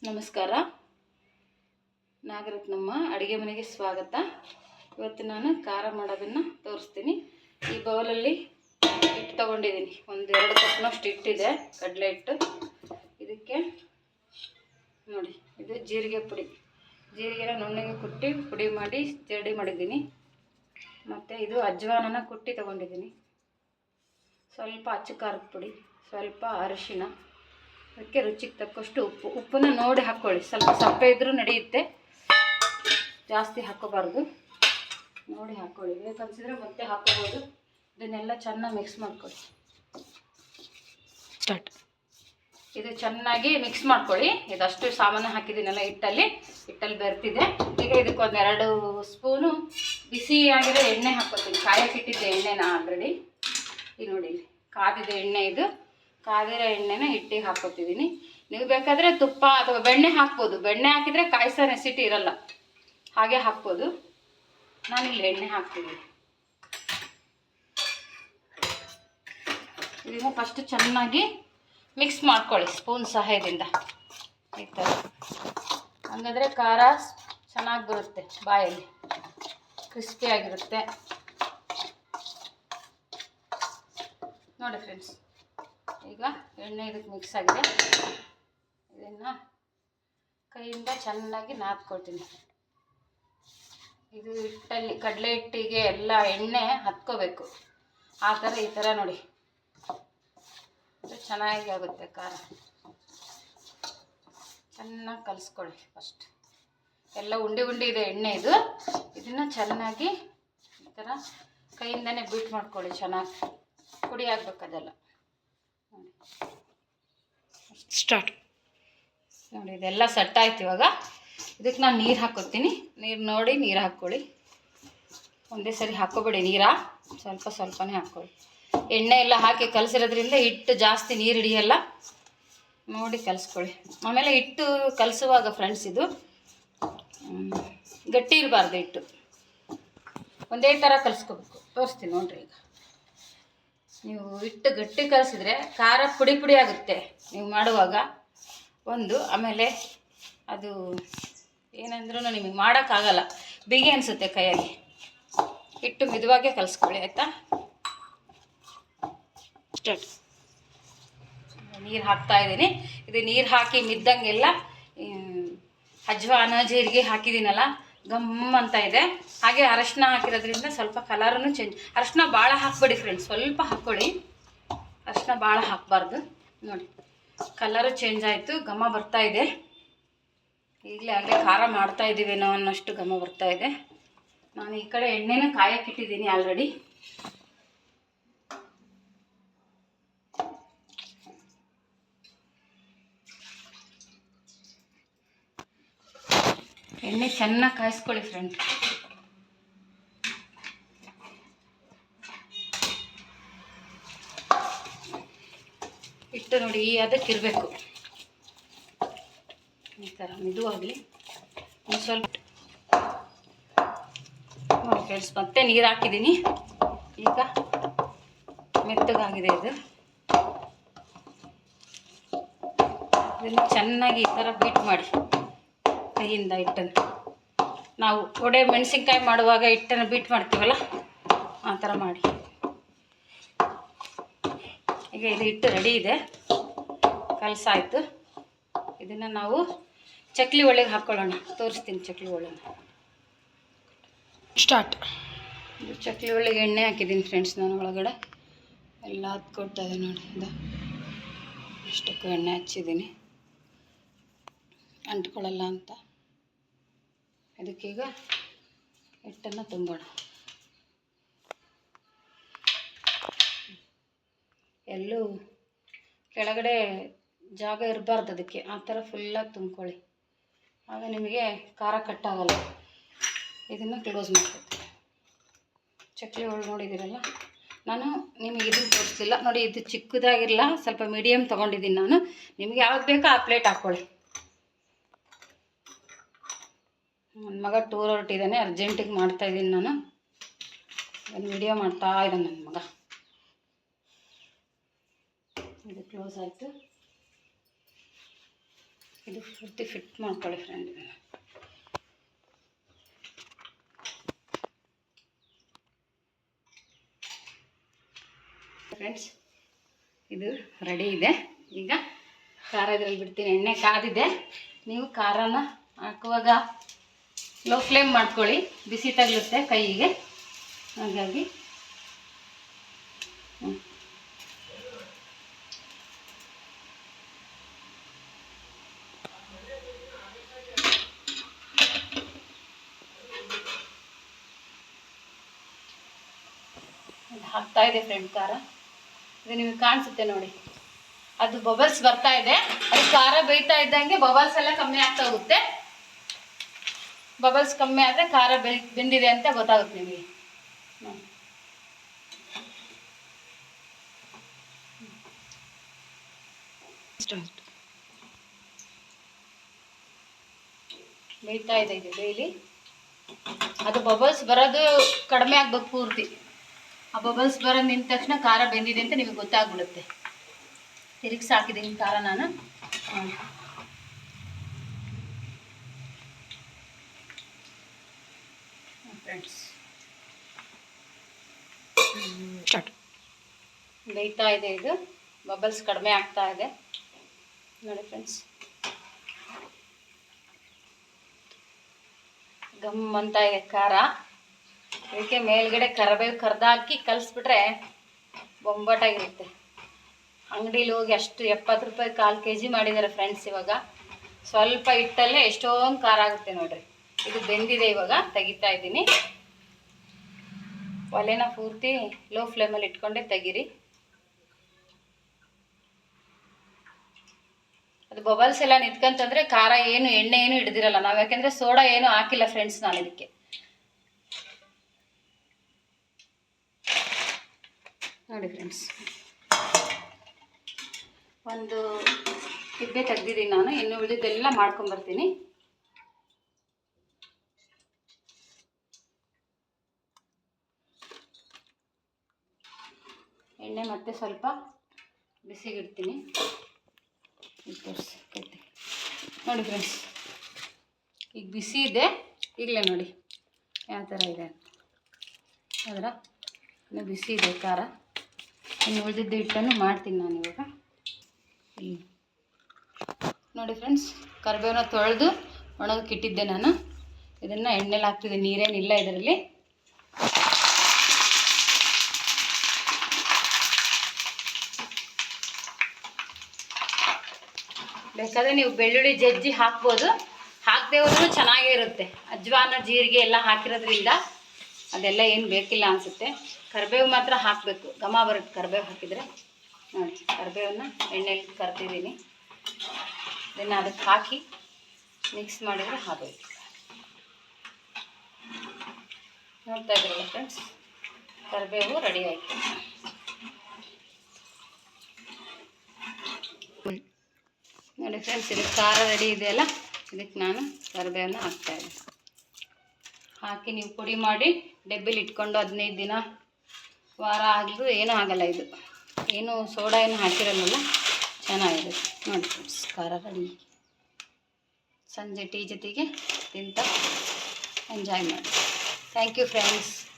ನಮಸ್ಕಾರ. ನಾಗರತ್ನಮ್ಮ ಅಡುಗೆ ಮನೆಗೆ ಸ್ವಾಗತ. ಇವತ್ತು ನಾನು ಖಾರ ಮಾಡೋದನ್ನು ತೋರಿಸ್ತೀನಿ. ಈ ಬೌಲಲ್ಲಿ ಹಿಟ್ಟು ತೊಗೊಂಡಿದ್ದೀನಿ. 1-2 ಕಪ್ನಷ್ಟು ಹಿಟ್ಟಿದೆ, ಕಡಲೆ ಹಿಟ್ಟು. ಇದಕ್ಕೆ ನೋಡಿ, ಇದು ಜೀರಿಗೆ ಪುಡಿ. ಜೀರಿಗೆನ ನುಣ್ಣಗೆ ಕುಟ್ಟಿ ಪುಡಿ ಮಾಡಿ ಜರಡಿ ಮಾಡಿದ್ದೀನಿ. ಮತ್ತು ಇದು ಅಜ್ವಾನನ ಕುಟ್ಟಿ ತೊಗೊಂಡಿದ್ದೀನಿ. ಸ್ವಲ್ಪ ಅಚ್ಚ ಖಾರದ ಪುಡಿ, ಸ್ವಲ್ಪ ಅರಿಶಿನ, ಅದಕ್ಕೆ ರುಚಿಗೆ ತಕ್ಕಷ್ಟು ಉಪ್ಪನ್ನು ನೋಡಿ ಹಾಕ್ಕೊಳ್ಳಿ. ಸ್ವಲ್ಪ ಸಪ್ಪೆ ಇದ್ದರೂ ನಡೆಯುತ್ತೆ, ಜಾಸ್ತಿ ಹಾಕೋಬಾರ್ದು. ನೋಡಿ ಹಾಕ್ಕೊಳ್ಳಿ. ಬೇಕನ್ಸಿದ್ರೆ ಮತ್ತೆ ಹಾಕೋಬೋದು. ಇದನ್ನೆಲ್ಲ ಚೆನ್ನಾಗಿ ಮಿಕ್ಸ್ ಮಾಡ್ಕೊಳ್ಳಿ. ಸ್ಟಾರ್ಟ್. ಇದು ಚೆನ್ನಾಗಿ ಮಿಕ್ಸ್ ಮಾಡ್ಕೊಳ್ಳಿ. ಇದಷ್ಟು ಸಾಮಾನು ಹಾಕಿದ್ದೀನಲ್ಲ ಹಿಟ್ಟಲ್ಲಿ ಬೆರ್ತಿದೆ. ಈಗ ಇದಕ್ಕೆ 1-2 ಸ್ಪೂನು ಬಿಸಿಯಾಗಿರೋ ಎಣ್ಣೆ ಹಾಕ್ಕೊತೀನಿ. ಕಾಯಕ್ಕಿಟ್ಟಿದ್ದೆ ಎಣ್ಣೆನ ಆಲ್ರೆಡಿ. ಇದು ನೋಡಿ, ಕಾದಿದೆ ಎಣ್ಣೆ. ಇದು ಕಾದಿರೋ ಎಣ್ಣೆನ ಹಿಟ್ಟಿಗೆ ಹಾಕ್ಕೊತಿದ್ದೀನಿ. ನೀವು ಬೇಕಾದರೆ ತುಪ್ಪ ಅಥವಾ ಬೆಣ್ಣೆ ಹಾಕ್ಬೋದು. ಬೆಣ್ಣೆ ಹಾಕಿದರೆ ಕಾಯಿಸೋ ನೆಸಿಟಿ ಇರಲ್ಲ, ಹಾಗೆ ಹಾಕ್ಬೋದು. ನಾನಿಲ್ಲಿ ಎಣ್ಣೆ ಹಾಕ್ತೀನಿ. ಇದನ್ನು ಫಸ್ಟ್ ಚೆನ್ನಾಗಿ ಮಿಕ್ಸ್ ಮಾಡ್ಕೊಳ್ಳಿ ಸ್ಪೂನ್ ಸಹಾಯದಿಂದ, ಈ ಥರ. ಹಾಗಾದರೆ ಖಾರ ಚೆನ್ನಾಗಿ ಬರುತ್ತೆ, ಬಾಯಲ್ಲಿ ಕ್ರಿಸ್ಪಿಯಾಗಿರುತ್ತೆ. ನೋಡಿ ಫ್ರೆಂಡ್ಸ್, ಈಗ ಎಣ್ಣೆ ಇದಕ್ಕೆ ಮಿಕ್ಸ್ ಆಗಿದೆ. ಇದನ್ನು ಕೈಯಿಂದ ಚೆನ್ನಾಗಿ ನಾದ್ಕೊಳ್ತೀನಿ. ಇದು ಹಿಟ್ಟಲ್ಲಿ, ಕಡಲೆ ಹಿಟ್ಟಿಗೆ ಎಲ್ಲ ಎಣ್ಣೆ ಹತ್ಕೋಬೇಕು. ಆ ಥರ ಈ ಥರ ನೋಡಿ, ಇದು ಚೆನ್ನಾಗಿ ಆಗುತ್ತೆ ಖಾರ. ಚೆನ್ನಾಗಿ ಕಲಿಸ್ಕೊಳ್ಳಿ ಫಸ್ಟ್. ಎಲ್ಲ ಉಂಡೆ ಇದೆ ಎಣ್ಣೆ ಇದು. ಇದನ್ನು ಚೆನ್ನಾಗಿ ಈ ಥರ ಕೈಯಿಂದನೇ ಬೀಟ್ ಮಾಡ್ಕೊಳ್ಳಿ. ಚೆನ್ನಾಗಿ ಪುಡಿ ಆಗ್ಬೇಕು ಅದೆಲ್ಲ. ಸ್ಟಾರ್ಟ್. ನೋಡಿ, ಇದೆಲ್ಲ ಸೆಟ್ ಆಯ್ತು. ಇವಾಗ ಇದಕ್ಕೆ ನಾನು ನೀರು ಹಾಕ್ಕೊತೀನಿ. ನೀರು ನೋಡಿ ನೀರು ಹಾಕ್ಕೊಳ್ಳಿ. ಒಂದೇ ಸರಿ ಹಾಕ್ಕೋಬೇಡಿ ನೀರ, ಸ್ವಲ್ಪನೇ ಹಾಕ್ಕೊಳ್ಳಿ. ಎಣ್ಣೆ ಎಲ್ಲ ಹಾಕಿ ಕಲಸಿರೋದ್ರಿಂದ ಹಿಟ್ಟು ಜಾಸ್ತಿ ನೀರು ಹಿಡಿಯಲ್ಲ. ನೋಡಿ ಕಲಿಸ್ಕೊಳ್ಳಿ. ಆಮೇಲೆ ಹಿಟ್ಟು ಕಲಸುವಾಗ ಫ್ರೆಂಡ್ಸ್, ಇದು ಗಟ್ಟಿ ಇರಬಾರ್ದು. ಹಿಟ್ಟು ಒಂದೇ ಥರ ಕಲಿಸ್ಕೋಬೇಕು. ತೋರಿಸ್ತೀನಿ ನೋಡಿರಿ. ಈಗ ನೀವು ಹಿಟ್ಟು ಗಟ್ಟಿ ಕಲಿಸಿದ್ರೆ ಖಾರ ಪುಡಿ ಆಗುತ್ತೆ ನೀವು ಮಾಡುವಾಗ ಒಂದು. ಆಮೇಲೆ ಅದು ಏನಂದ್ರೂ ನಿಮಗೆ ಮಾಡೋಕ್ಕಾಗಲ್ಲ, ಬಿಗಿ ಅನಿಸುತ್ತೆ ಕೈಯಾಗಿ. ಹಿಟ್ಟು ಮಿದುವಾಗೆ ಕಲಿಸ್ಕೊಳ್ಳಿ, ಆಯಿತಾ? ಸ್ಟಾರ್ಟ್. ನೀರು ಹಾಕ್ತಾಯಿದ್ದೀನಿ. ಇದು ನೀರು ಹಾಕಿ ಮಿದ್ದಂಗೆಲ್ಲ ಅಜ್ವಾನ ಜೀರಿಗೆ ಹಾಕಿದ್ದೀನಲ್ಲ, ಗಮ್ ಅಂತ ಇದೆ. ಹಾಗೆ ಅರಶಿನ ಹಾಕಿರೋದ್ರಿಂದ ಸ್ವಲ್ಪ ಕಲರೂ ಚೇಂಜ್. ಅರಶಿನ ಭಾಳ ಹಾಕ್ಬೇಡಿ ಫ್ರೆಂಡ್ಸ್, ಸ್ವಲ್ಪ ಹಾಕ್ಕೊಳ್ಳಿ. ಅರಶಿನ ಭಾಳ ಹಾಕಬಾರ್ದು. ನೋಡಿ, ಕಲರು ಚೇಂಜ್ ಆಯಿತು, ಘಮ ಬರ್ತಾಯಿದೆ. ಈಗಲೇ ಆಗಲೇ ಖಾರ ಮಾಡ್ತಾಯಿದ್ದೀವೇನೋ ಅನ್ನೋಷ್ಟು ಘಮ ಬರ್ತಾಯಿದೆ. ನಾನು ಈ ಕಡೆ ಎಣ್ಣೆನ ಕಾಯಕ್ಕಿಟ್ಟಿದ್ದೀನಿ ಆಲ್ರೆಡಿ. ಎಣ್ಣೆ ಚೆನ್ನಾಗಿ ಕಾಯಿಸ್ಕೊಳ್ಳಿ ಫ್ರೆಂಡ್. ಹಿಟ್ಟು ನೋಡಿ ಅದಕ್ಕಿರಬೇಕು, ಈ ಥರ ಮಿದುವಾಗಲಿ. ಒಂದು ಸ್ವಲ್ಪ ನೋಡಿ ಫ್ರೆಂಡ್ಸ್, ಮತ್ತೆ ನೀರು ಹಾಕಿದ್ದೀನಿ. ಈಗ ಮೆತ್ತಗಾಗಿದೆ ಇದು. ಇದನ್ನು ಚೆನ್ನಾಗಿ ಈ ಥರ ಬೀಟ್ ಮಾಡಿ ಕೈಯಿಂದ ಹಿಟ್ಟನ್ನು. ನಾವು ಒಡೆ ಮೆಣಸಿನ್ಕಾಯಿ ಮಾಡುವಾಗ ಹಿಟ್ಟನ್ನು ಬೀಟ್ ಮಾಡ್ತೀವಲ್ಲ, ಆ ಥರ ಮಾಡಿ. ಈಗ ಇದು ಹಿಟ್ಟು ರೆಡಿ ಇದೆ, ಕಲಸಾಯಿತು. ಇದನ್ನು ನಾವು ಚಕ್ಲಿ ಒಳ್ಳೆಗೆ ಹಾಕ್ಕೊಳ್ಳೋಣ. ತೋರಿಸ್ತೀನಿ ಚಕ್ಲಿ ಒಳ್ಳೆನ. ಸ್ಟಾರ್ಟ್. ಇದು ಚಕ್ಲಿ ಒಳ್ಳೆಗೆ ಎಣ್ಣೆ ಹಾಕಿದ್ದೀನಿ ಫ್ರೆಂಡ್ಸ್. ನಾನು ಒಳಗಡೆ ಎಲ್ಲ ಹತ್ಕೊಡ್ತಾ ಇದೆ ನೋಡಿ. ಇದು ಇಷ್ಟಕ್ಕೂ ಎಣ್ಣೆ ಹಚ್ಚಿದ್ದೀನಿ, ಅಂಟ್ಕೊಳ್ಳಲ್ಲ ಅಂತ. ಇದಕ್ಕೀಗ ಹಿಟ್ಟನ್ನು ತುಂಬೋಣ. ಎಲ್ಲೂ ಕೆಳಗಡೆ ಜಾಗ ಇರಬಾರ್ದು ಅದಕ್ಕೆ. ಆ ಥರ ಫುಲ್ಲಾಗಿ ತುಂಬ್ಕೊಳ್ಳಿ, ಆಗ ನಿಮಗೆ ಖಾರ ಕಟ್ಟಾಗಲ್ಲ. ಇದನ್ನು ಕ್ಲೋಸ್ ಮಾಡ್ಕೊತೀನಿ. ಚಕ್ಲಿ ಒಳ್ಳೆ ನೋಡಿದ್ದೀರಲ್ಲ, ನಾನು ನಿಮಗೆ ಇದನ್ನು ತೋರಿಸ್ತಿಲ್ಲ ನೋಡಿ. ಇದು ಚಿಕ್ಕದಾಗಿರಲ್ಲ, ಸ್ವಲ್ಪ ಮೀಡಿಯಮ್ ತೊಗೊಂಡಿದ್ದೀನಿ ನಾನು. ನಿಮಗೆ ಯಾವ್ದು ಬೇಕೋ ಆ ಪ್ಲೇಟ್ ಹಾಕ್ಕೊಳ್ಳಿ. ನನ್ನ ಮಗ ಟೂರ್ ಹೊರಟಿದ್ದಾನೆ, ಅರ್ಜೆಂಟಿಗೆ ಮಾಡ್ತಾಯಿದ್ದೀನಿ ನಾನು. ಒಂದು ವಿಡಿಯೋ ಮಾಡ್ತಾ ಇದ್ದಾನೆ ನನ್ನ ಮಗ. ಇದು ಕ್ಲೋಸ್ ಆಯಿತು. ಇದು ಪೂರ್ತಿ ಫಿಟ್ ಮಾಡ್ಕೊಳ್ಳಿ ಫ್ರೆಂಡ್. ಇದನ್ನು ಫ್ರೆಂಡ್ಸ್ ಇದು ರೆಡಿ ಇದೆ. ಈಗ ಖಾರ ಇದ್ರಲ್ಲಿ ಬಿಡ್ತೀನಿ. ಎಣ್ಣೆ ಕಾದಿದೆ. ನೀವು ಖಾರನ ಹಾಕುವಾಗ ಲೋ ಫ್ಲೇಮ್ ಮಾಡ್ಕೊಳ್ಳಿ, ಬಿಸಿ ತಗಲುತ್ತೆ ಕೈಗೆ. ಹಾಗಾಗಿ ಹಾಕ್ತಾ ಇದೆ ಫ್ರೆಂಡ್ ಖಾರ. ಇದು ನಿಮಗೆ ಕಾಣಿಸುತ್ತೆ ನೋಡಿ, ಅದು ಬಬಲ್ಸ್ ಬರ್ತಾ ಇದೆ. ಅದು ಖಾರ ಬೇಯ್ತಾ ಇದ್ದಂಗೆ ಬಬಲ್ಸ್ ಎಲ್ಲ ಕಮ್ಮಿ ಆಗ್ತಾ ಹೋಗುತ್ತೆ. ಬಬಲ್ಸ್ ಕಮ್ಮಿ ಆದರೆ ಖಾರ ಬೆಂದಿದೆ ಅಂತ ಗೊತ್ತಾಗುತ್ತೆ ನಿಮಗೆ. ಬೇಯ್ತಾ ಇದೆ ಇದು ಡೈಲಿ. ಅದು ಬಬಲ್ಸ್ ಬರೋದು ಕಡಿಮೆ ಆಗ್ಬೇಕು ಪೂರ್ತಿ. ಆ ಬಬಲ್ಸ್ ಬರೋದು ನಿಂತ ತಕ್ಷಣ ಖಾರ ಬೆಂದಿದೆ ಅಂತ ನಿಮಗೆ ಗೊತ್ತಾಗ್ಬಿಡುತ್ತೆ. ತಿರುಗಿಸಿ ಹಾಕಿದ್ದೀನಿ ಖಾರ ನಾನು. ಫ್ರೆಂಡ್ಸ್ ಬೇಯ್ತಾ ಇದೆ. ಇದು ಬಬಲ್ಸ್ ಕಡಿಮೆ ಆಗ್ತಾ ಇದೆ ನೋಡಿ ಫ್ರೆಂಡ್ಸ್. ಗಮ್ ಅಂತ ಇದೆ ಖಾರ. ಇದಕ್ಕೆ ಮೇಲ್ಗಡೆ ಕರಿಬೇವು ಕರ್ದಾಕಿ ಕಲಿಸ್ಬಿಟ್ರೆ ಬೊಂಬಾಟಾಗಿರುತ್ತೆ. ಅಂಗಡೀಲಿ ಹೋಗಿ ಅಷ್ಟು 70 ರೂಪಾಯಿ 1/4 kg ಮಾಡಿದ್ದಾರೆ ಫ್ರೆಂಡ್ಸ್. ಇವಾಗ ಸ್ವಲ್ಪ ಹಿಟ್ಟಲ್ಲೇ ಎಷ್ಟೊಂದು ಖಾರ ಆಗುತ್ತೆ ನೋಡ್ರಿ. ಇದು ಬೆಂದಿದೆ. ಇವಾಗ ತೆಗಿತಾ ಇದ್ದೀನಿ. ಒಲೆನ ಪೂರ್ತಿ ಲೋ ಫ್ಲೇಮಲ್ಲಿ ಇಟ್ಕೊಂಡೆ ತೆಗೀರಿ. ಅದು ಬಬಲ್ಸ್ ಎಲ್ಲ ನಿಂತ್ಕೊಂತಂದ್ರೆ ಖಾರ ಏನು ಎಣ್ಣೆ ಏನು ಹಿಡ್ದಿರಲ್ಲ ನಾವು, ಯಾಕೆಂದರೆ ಸೋಡಾ ಏನು ಹಾಕಿಲ್ಲ ಫ್ರೆಂಡ್ಸ್ ನಾನು ಇದಕ್ಕೆ. ನೋಡಿ ಫ್ರೆಂಡ್ಸ್, ಒಂದು ತಿಬ್ಬೆ ತೆಗ್ದಿದ್ದೀನಿ ನಾನು. ಇನ್ನು ಉಳಿದೆಲ್ಲ ಮಾಡ್ಕೊಂಬರ್ತೀನಿ. ಎಣ್ಣೆ ಮತ್ತೆ ಸ್ವಲ್ಪ ಬಿಸಿಗಿಡ್ತೀನಿ. ನೋಡಿ ಫ್ರೆಂಡ್ಸ್, ಈಗ ಬಿಸಿ ಇದೆ. ಈಗಲೇ ನೋಡಿ ಯಾವ ಥರ ಇದೆ. ಅದರ ಇನ್ನು ಬಿಸಿ ಇದೆ ಖಾರ. ಇನ್ನು ಉಳಿದಿದ್ದ ಹಿಟ್ಟನ್ನು ಮಾಡ್ತೀನಿ ನಾನು ಇವಾಗ. ನೋಡಿ ಫ್ರೆಂಡ್ಸ್, ಕರಿಬೇವನ್ನ ತೊಳೆದು ಒಣಗಕ್ಕೆ ಇಟ್ಟಿದ್ದೆ ನಾನು. ಇದನ್ನು ಎಣ್ಣೆಲಿ ಹಾಕ್ತಿದ್ದೆ, ನೀರೇನಿಲ್ಲ ಇದರಲ್ಲಿ. ಬೇಕಾದರೆ ನೀವು ಬೆಳ್ಳುಳ್ಳಿ ಜಜ್ಜಿ ಹಾಕ್ಬೋದು, ಹಾಕದೇ ಹೋದ್ರೂ ಚೆನ್ನಾಗೇ ಇರುತ್ತೆ. ಅಜ್ವಾನ ಜೀರಿಗೆ ಎಲ್ಲ ಹಾಕಿರೋದ್ರಿಂದ ಅದೆಲ್ಲ ಏನು ಬೇಕಿಲ್ಲ ಅನಿಸುತ್ತೆ. ಕರಿಬೇವು ಮಾತ್ರ ಹಾಕಬೇಕು, ಘಮ ಬರುತ್ತೆ ಕರಿಬೇವು ಹಾಕಿದರೆ. ನೋಡಿ, ಕರಿಬೇವನ್ನ ಎಣ್ಣೆಲಿ ಕರ್ತಿದ್ದೀನಿ. ಇದನ್ನು ಅದಕ್ಕೆ ಹಾಕಿ ಮಿಕ್ಸ್ ಮಾಡಿದರೆ ಹಾಕಬೇಕು. ನೋಡ್ತಾ ಇದ್ದೀರಲ್ಲ ಫ್ರೆಂಡ್ಸ್, ಕರಿಬೇವು ರೆಡಿ ಆಯಿತು. ನೋಡಿ ಫ್ರೆಂಡ್ಸ್, ಇದಕ್ಕೆ ಖಾರ ರೆಡಿ ಇದೆಯಲ್ಲ, ಇದಕ್ಕೆ ನಾನು ಕರಿಬೇವನ್ನ ಹಾಕ್ತಾಯಿದ್ದೆ. ಹಾಕಿ ನೀವು ಪುಡಿ ಮಾಡಿ ಡಬ್ಬಿಲಿ ಇಟ್ಕೊಂಡು 15 ದಿನ ವಾರ ಆಗಿದ್ದು ಏನೂ ಆಗಲ್ಲ. ಇದು ಏನು ಸೋಡಾ ಏನು ಹಾಕಿರಲ್ಲ, ಚೆನ್ನಾಗಿದೆ. ನೋಡಿ ಫ್ರೆಂಡ್ಸ್, ಖಾರ ರೆಡಿ. ಸಂಜೆ ಟೀ ಜೊತೆಗೆ ತಿಂತ ಎಂಜಾಯ್ ಮಾಡಿ. Thank you friends.